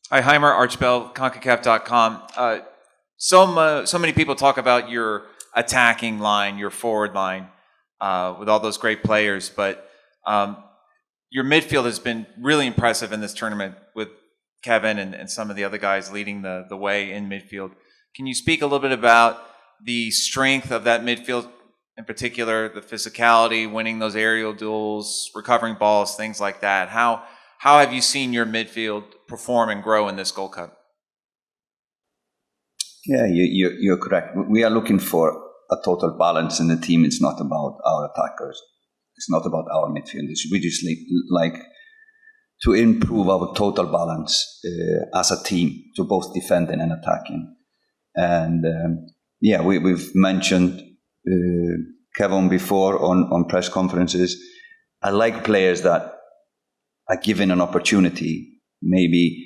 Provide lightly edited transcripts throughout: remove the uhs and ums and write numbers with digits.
Hi, Heimer, Archbell, CONCACAF.com. So many people talk about your attacking line, your forward line, with all those great players, but your midfield has been really impressive in this tournament with Kevin and some of the other guys leading the way in midfield. Can you speak a little bit about the strength of that midfield, in particular, the physicality, winning those aerial duels, recovering balls, things like that? How have you seen your midfield perform and grow in this Gold Cup? Yeah, you're correct. We are looking for a total balance in the team. It's not about our attackers. It's not about our midfielders. We just like to improve our total balance as a team, to both defending and attacking. And we've mentioned Kevon before on press conferences. I like players that are given an opportunity, maybe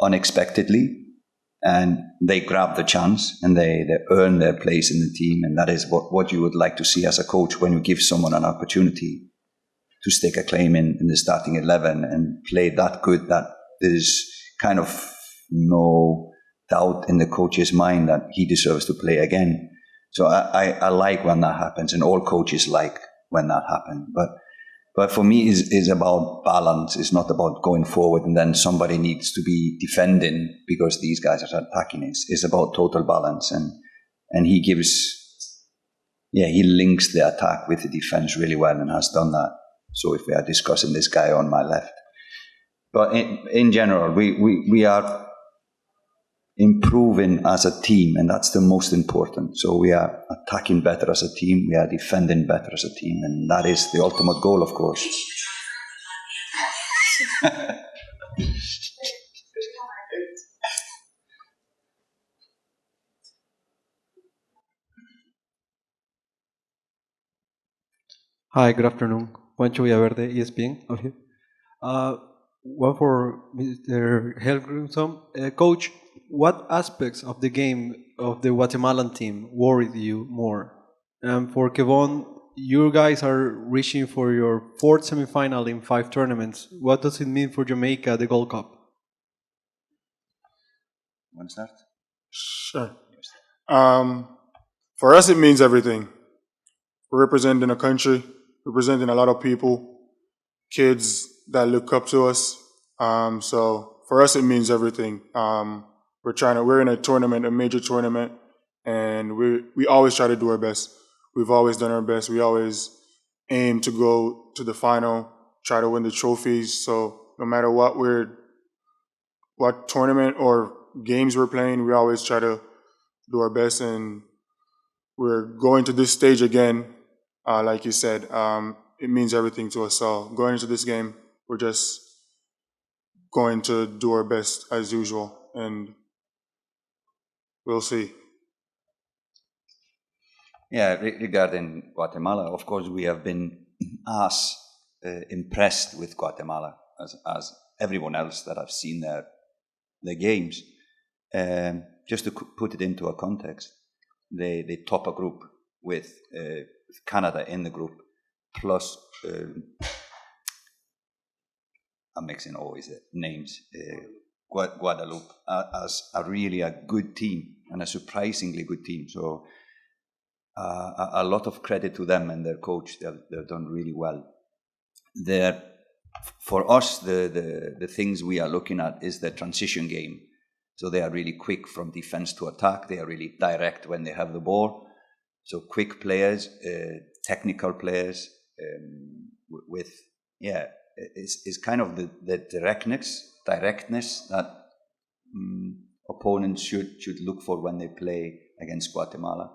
unexpectedly, and they grab the chance and they earn their place in the team. And that is what you would like to see as a coach, when you give someone an opportunity to stake a claim in the starting 11 and play that good, that there's kind of no doubt in the coach's mind that he deserves to play again. So I like when that happens, and all coaches like when that happens. But for me, is about balance. It's not about going forward and then somebody needs to be defending because these guys are attacking. It's about total balance, and he links the attack with the defense really well and has done that. So if we are discussing this guy on my left, but in general, we are improving as a team, and that's the most important. So we are attacking better as a team, we are defending better as a team, and that is the ultimate goal, of course. Hi, good afternoon. Juancho Villaverde, ESPN. Okay. One for Mr. Halgrimmson. Coach, what aspects of the game of the Guatemalan team worried you more? And for Kevon, you guys are reaching for your fourth semifinal in 5 tournaments. What does it mean for Jamaica, the Gold Cup? Want to start? Sure. For us, it means everything. We're representing a country, representing a lot of people, kids that look up to us. So for us, it means everything. We're in a tournament, a major tournament, and we always try to do our best. We've always done our best. We always aim to go to the final, try to win the trophies. So no matter what tournament or games we're playing, we always try to do our best. And we're going to this stage again, like you said. It means everything to us all. Going into this game, we're just going to do our best as usual, and we'll see. Yeah, regarding Guatemala, of course, we have been as impressed with Guatemala as everyone else that I've seen their games. Just to put it into a context, they top a group with Canada in the group, plus I'm mixing always the names. Guadeloupe as a good team, and a surprisingly good team. So a lot of credit to them and their coach. They've done really well. For us, the things we are looking at is the transition game. So they are really quick from defense to attack. They are really direct when they have the ball. So quick players, technical players, is kind of the directness that opponents should look for when they play against Guatemala.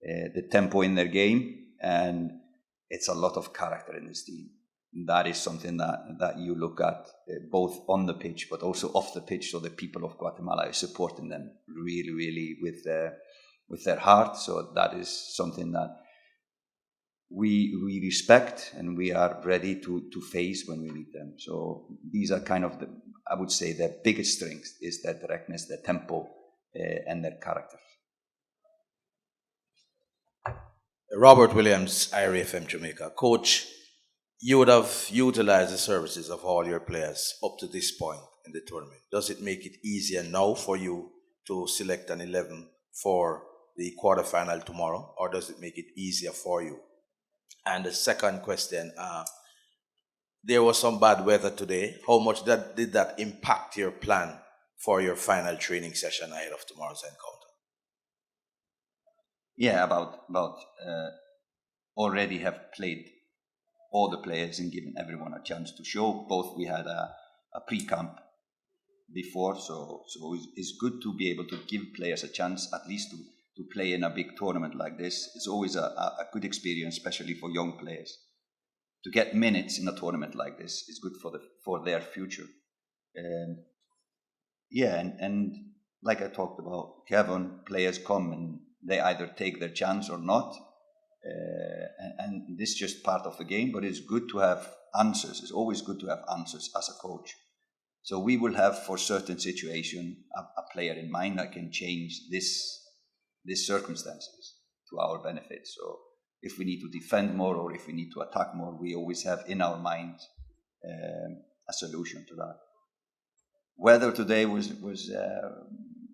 The tempo in their game, and it's a lot of character in this team. That is something that you look at both on the pitch but also off the pitch. So the people of Guatemala are supporting them really, really with their heart. So that is something that we respect and we are ready to face when we meet them. So these are kind of I would say their biggest strength is their directness, their tempo, and their character. Robert Williams, IRFM Jamaica. Coach, you would have utilized the services of all your players up to this point in the tournament? Does it make it easier now for you to select an 11 for the quarterfinal tomorrow, or does it make it easier for you? And the second question, there was some bad weather today. How much did that impact your plan for your final training session ahead of tomorrow's encounter? Yeah, about already have played all the players and given everyone a chance to show. Both we had a pre-camp before, so it's good to be able to give players a chance at least to play in a big tournament like this. It's always a good experience, especially for young players. To get minutes in a tournament like this is good for their future. And like I talked about, Kevon, players come and they either take their chance or not. And this is just part of the game, but it's good to have answers. It's always good to have answers as a coach. So we will have, for certain situation, a player in mind that can change this circumstances to our benefit. So if we need to defend more or if we need to attack more, we always have in our mind a solution to that. Weather today was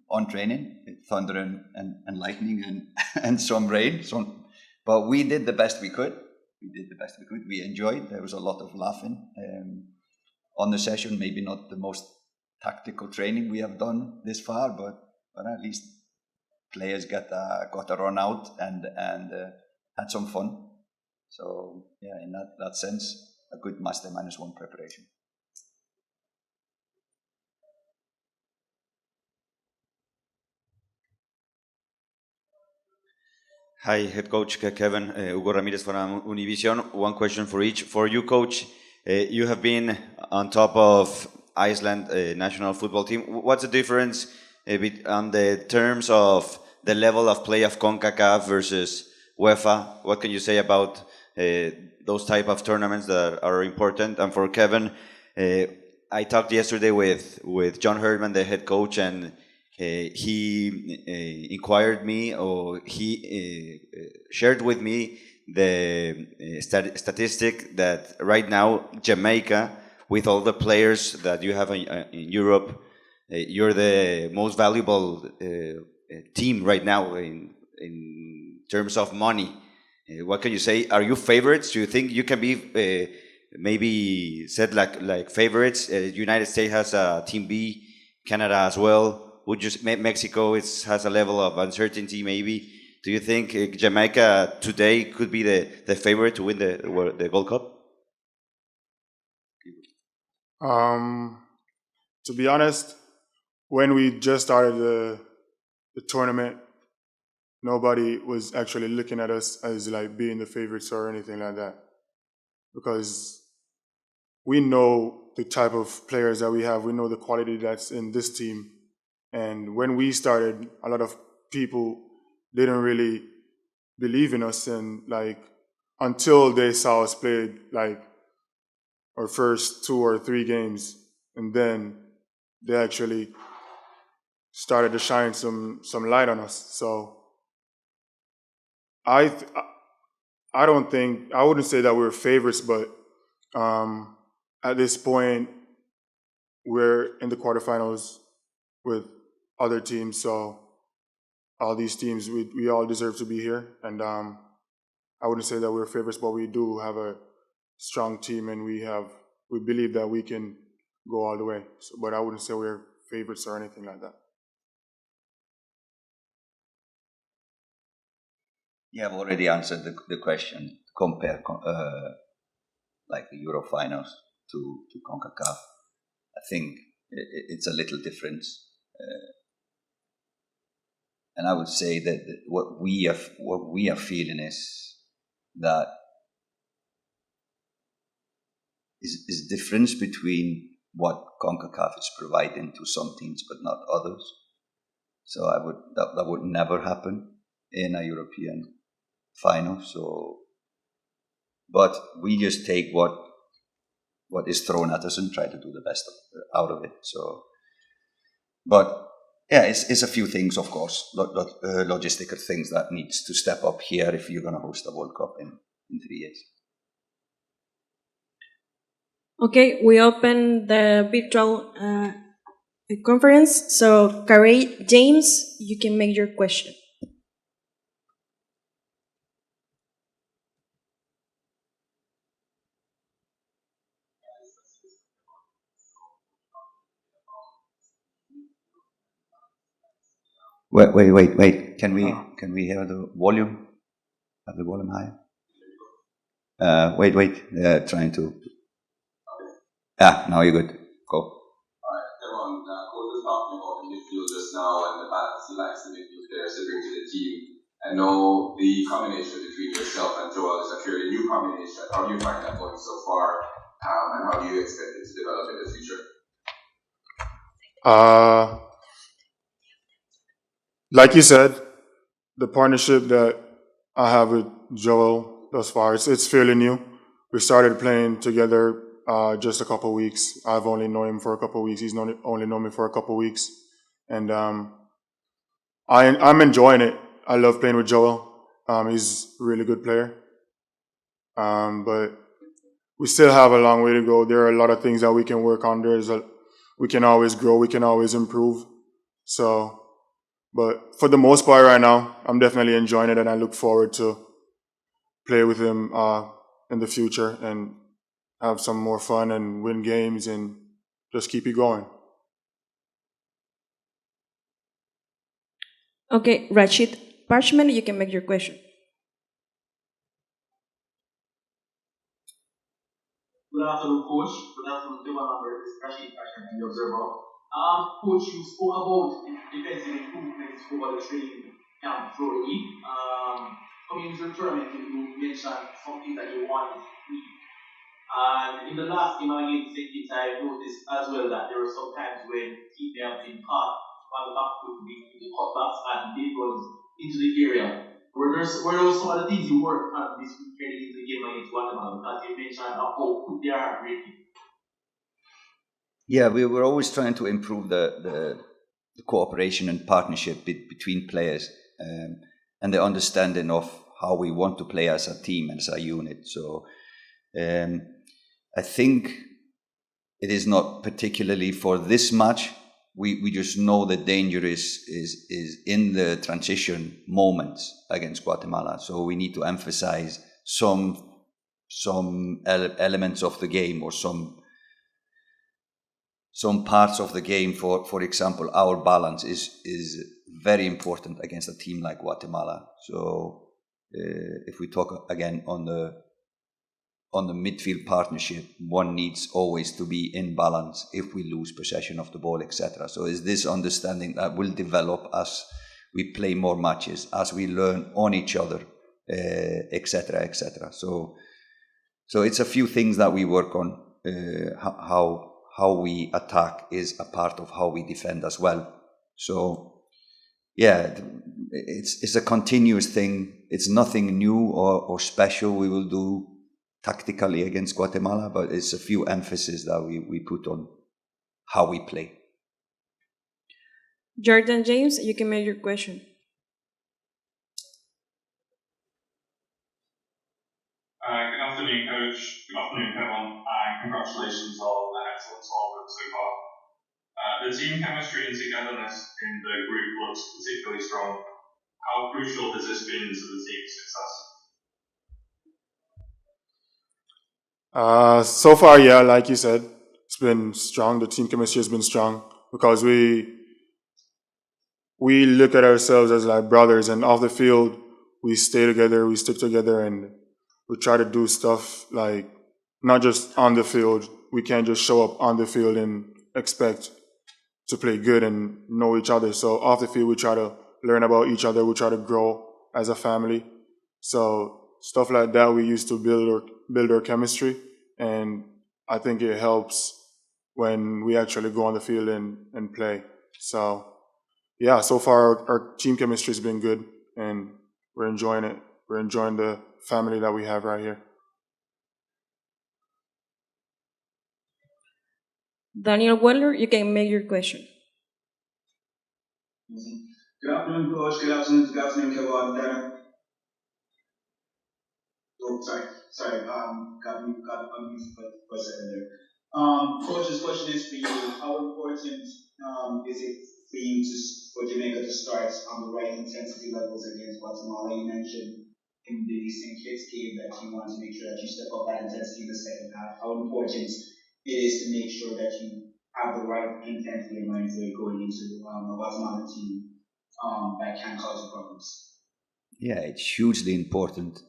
on training, thunder and lightning and some rain. But we did the best we could. We enjoyed. There was a lot of laughing on the session. Maybe not the most tactical training we have done this far, but at least players got a run out and had some fun. So yeah, in that sense, a good master -1 preparation. Hi, head coach Kevin, Hugo Ramirez from Univision. One question for each. For you, coach, you have been on top of Iceland national football team. What's the difference on the terms of the level of play of CONCACAF versus UEFA? What can you say about those type of tournaments that are important? And for Kevin, I talked yesterday with John Herdman, the head coach, and he inquired me, or he shared with me the statistic that right now Jamaica, with all the players that you have in Europe, you're the most valuable team right now in terms of money. What can you say? Are you favorites? Do you think you can be maybe said like favorites? United States has a team B, Canada as well. Would you Mexico has a level of uncertainty maybe? Do you think Jamaica today could be the favorite to win the Gold Cup? To be honest, when we just started the tournament, nobody was actually looking at us as like being the favorites or anything like that, because we know the type of players that we have. We know the quality that's in this team. And when we started, a lot of people didn't really believe in us, and like until they saw us play like our first 2 or 3 games, and then they actually started to shine some light on us. So I wouldn't say that we're favorites, but at this point we're in the quarterfinals with other teams, so all these teams, we all deserve to be here. And I wouldn't say that we're favorites, but we do have a strong team, and we believe that we can go all the way. So, but I wouldn't say we're favorites or anything like that. Yeah, I've already answered the question. Compare like the Euro finals to CONCACAF. I think it's a little difference. And I would say that what we are feeling is that is difference between what CONCACAF is providing to some teams but not others. So that would never happen in a European final. So, but we just take what is thrown at us and try to do the best out of it. So, but yeah, it's a few things, of course, logistical things that needs to step up here if you're going to host a World Cup in 3 years. Okay, we open the virtual conference. So, Carrie, James, you can make your question. Wait. Can we hear the volume? Have the volume higher? Wait. Trying to. Now you're good. Go. Alright, Kevon, Coach was talking about the midfield just now and the balance he likes the midfield players to bring to the team. I know the combination between yourself and Joel is a fairly new combination. How do you find that going so far? And how do you expect it to develop in the future? Like you said, the partnership that I have with Joel thus far, it's fairly new. We started playing together just a couple weeks. I've only known him for a couple weeks. He's only known me for a couple weeks. And I'm enjoying it. I love playing with Joel. He's a really good player. But we still have a long way to go. There are a lot of things that we can work on. We can always grow. We can always improve. So, but for the most part right now, I'm definitely enjoying it, and I look forward to play with him in the future and have some more fun and win games and just keep it going. Okay, Rashid Parchman, you can make your question. Good afternoon, Coach. Good afternoon, Kevon Lambert. This is Rashid Pashan from the Observer. Coach, you spoke about defensive improvements over the training camp through the week. Coming into the tournament, you mentioned something that you wanted to do. And in the last game against St. Kitts, I noticed as well that there were some times when teams may have been caught on the back foot with the cutbacks and big runs into the area. Were those some of the things you worked on this week heading into the game against Guatemala? Because you mentioned how good they are really. Yeah, we were always trying to improve the cooperation and partnership between players and the understanding of how we want to play as a team and as a unit. So I think it is not particularly for this match. We just know the danger is in the transition moments against Guatemala. So we need to emphasize some elements of the game or some parts of the game. For example, our balance is very important against a team like Guatemala. So if we talk again on the midfield partnership, one needs always to be in balance if we lose possession of the ball, etc. So is this understanding that will develop as we play more matches, as we learn on each other, etc., etc. So it's a few things that we work on. How we attack is a part of how we defend as well. So yeah, it's a continuous thing. It's nothing new or special we will do tactically against Guatemala, but it's a few emphasis that we put on how we play. Jordan James, you can make your question. Good afternoon, Coach. Good afternoon, Kevon. Congratulations on an excellent tournament so far. The team chemistry and togetherness in the group looks particularly strong. How crucial has this been to the team's success? So far, yeah, like you said, it's been strong. The team chemistry has been strong because we look at ourselves as like brothers, and off the field, we stay together, we stick together, and we try to do stuff like not just on the field. We can't just show up on the field and expect to play good and know each other. So off the field, we try to learn about each other. We try to grow as a family. So stuff like that, we used to build our chemistry, and I think it helps when we actually go on the field and play. So yeah, so far our team chemistry has been good, and we're enjoying it. We're enjoying the family that we have right here. Daniel Weller, you can make your question. Good afternoon, Coach. Good afternoon, Kevon. Oh, sorry. Got unmuted for a second there. Coach, this question is for you. How important is it for you for Jamaica to start on the right intensity levels against Guatemala? You mentioned in the St. Kitts game that you want to make sure that you step up that intensity in the second half. How important it is to make sure that you have the right intensity in mind for going into a Guatemala team that can cause you problems? Yeah, it's hugely important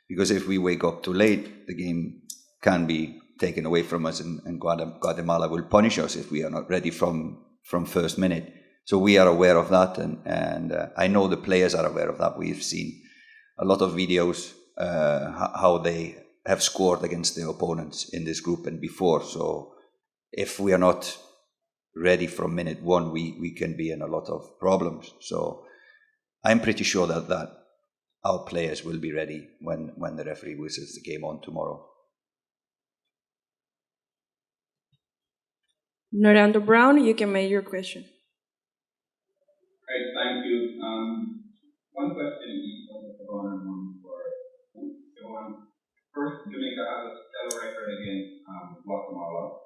because if we wake up too late, the game can be taken away from us, and Guatemala will punish us if we are not ready from first minute. So we are aware of that, and I know the players are aware of that. We've seen a lot of videos how they have scored against their opponents in this group and before. So if we are not ready from minute one, we can be in a lot of problems. So I'm pretty sure that our players will be ready when the referee whistles the game on tomorrow. Norando Brown, you can make your question. Right, thank you. One question each of Kevon and one for Kevon. First, Jamaica has a stellar record against Guatemala,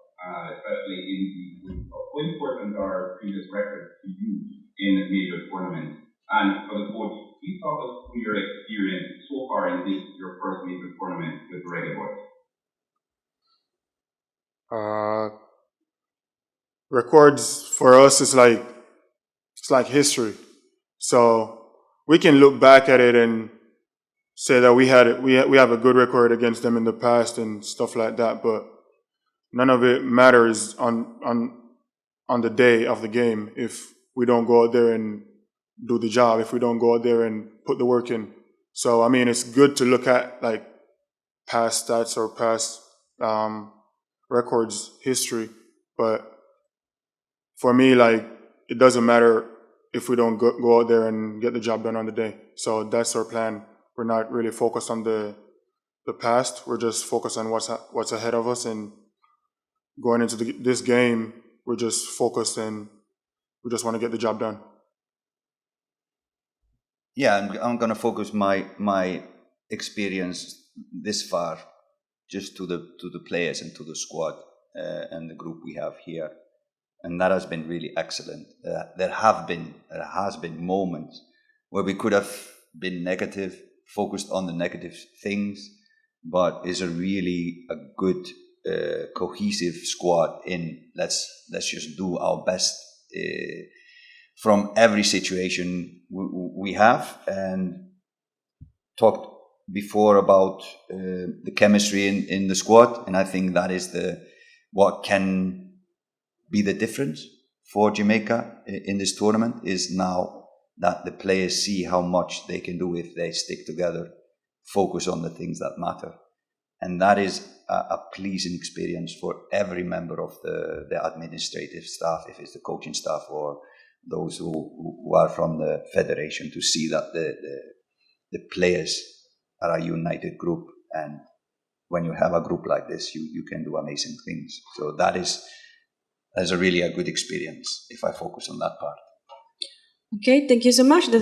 especially in the group. How important are previous records to you in major tournaments? And for the coach, please talk us through your experience so far in this, your first major tournament with Reggae Boyz. Records for us is like history. So we can look back at it and say that we have a good record against them in the past and stuff like that, but none of it matters on the day of the game if we don't go out there and do the job, if we don't go out there and put the work in. So I mean, it's good to look at like past stats or past records, history, but for me, like, it doesn't matter if we don't go out there and get the job done on the day. So that's our plan. We're not really focused on the past. We're just focused on what's ahead of us. And going into this game, we're just focused and we just want to get the job done. Yeah, I'm going to focus my experience this far just to the players and to the squad and the group we have here. And that has been really excellent. There has been moments where we could have been negative, focused on the negative things, but it's a really a good cohesive squad. Let's just do our best from every situation we have, and talked before about the chemistry in the squad, and I think that is what can be the difference for Jamaica in this tournament is now that the players see how much they can do if they stick together, focus on the things that matter. And that is a pleasing experience for every member of the administrative staff, if it's the coaching staff or those who are from the federation, to see that the players are a united group. And when you have a group like this, you can do amazing things. So that is a really good experience if I focus on that part. Okay, thank you so much.